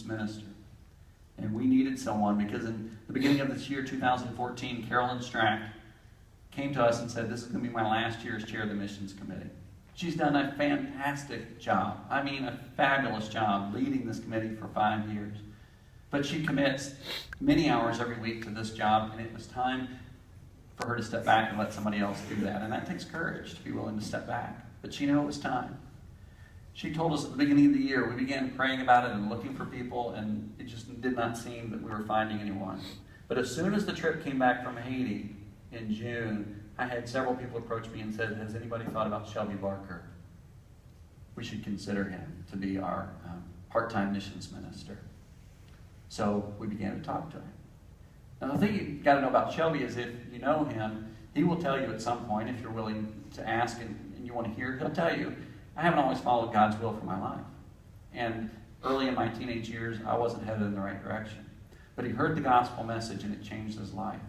minister. And we needed someone because in the beginning of this year, 2014, Carolyn Strack came to us and said, this is going to be my last year as chair of the missions committee. She's done a fantastic job. I mean, a fabulous job leading this committee for 5 years. But she commits many hours every week to this job, and it was time for her to step back and let somebody else do that. And that takes courage to be willing to step back. But she knew it was time. She told us at the beginning of the year, we began praying about it and looking for people, and it just did not seem that we were finding anyone. But as soon as the trip came back from Haiti in June, I had several people approach me and said, has anybody thought about Shelby Barker? We should consider him to be our part-time missions minister. So we began to talk to him. Now the thing you've got to know about Shelby is if you know him, he will tell you at some point, if you're willing to ask and you want to hear, he'll tell you, I haven't always followed God's will for my life. And early in my teenage years, I wasn't headed in the right direction. But he heard the gospel message and it changed his life.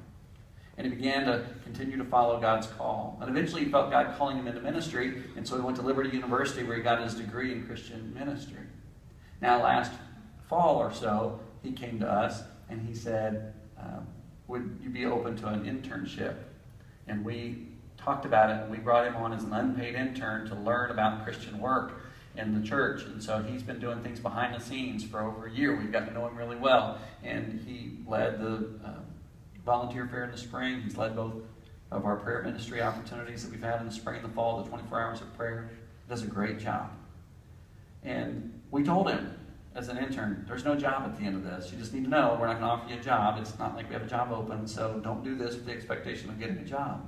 And he began to continue to follow God's call. And eventually he felt God calling him into ministry, and so he went to Liberty University where he got his degree in Christian ministry. Now last fall or so, he came to us and he said, would you be open to an internship? And we talked about it, and we brought him on as an unpaid intern to learn about Christian work in the church. And so he's been doing things behind the scenes for over a year. We've got to know him really well. And he led the volunteer fair in the spring. He's led both of our prayer ministry opportunities that we've had in the spring and the fall, the 24 hours of prayer. He does a great job. And we told him, as an intern, there's no job at the end of this. You just need to know we're not going to offer you a job. It's not like we have a job open, so don't do this with the expectation of getting a job.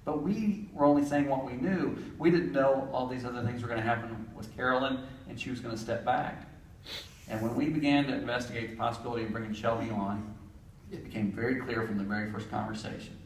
But we were only saying what we knew. We didn't know all these other things were going to happen with Carolyn, and she was going to step back. And when we began to investigate the possibility of bringing Shelby on, it became very clear from the very first conversation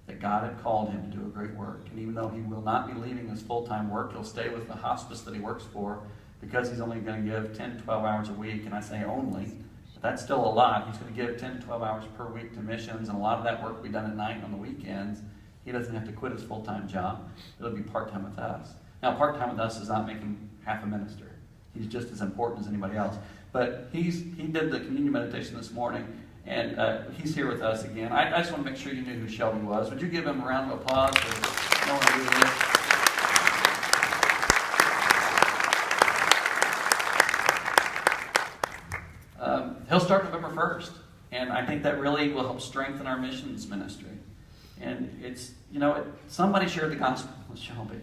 that God had called him to do a great work. And even though he will not be leaving his full-time work, he'll stay with the hospice that he works for because he's only going to give 10 to 12 hours a week. And I say only, but that's still a lot. He's going to give 10 to 12 hours per week to missions, and a lot of that work will be done at night and on the weekends. He doesn't have to quit his full-time job. It'll be part-time with us. Now, part-time with us does not make him half a minister. He's just as important as anybody else. But he did the communion meditation this morning, and he's here with us again. I just want to make sure you knew who Shelby was. Would you give him a round of applause for knowing who he is? He'll start November 1st, and I think that really will help strengthen our missions ministry. And it's, somebody shared the gospel with Shelby,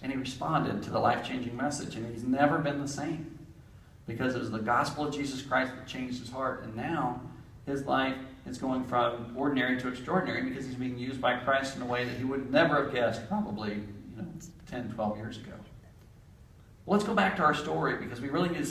and he responded to the life-changing message, and he's never been the same because it was the gospel of Jesus Christ that changed his heart, and now his life is going from ordinary to extraordinary because he's being used by Christ in a way that he would never have guessed probably 10, 12 years ago. Well, let's go back to our story because we really need to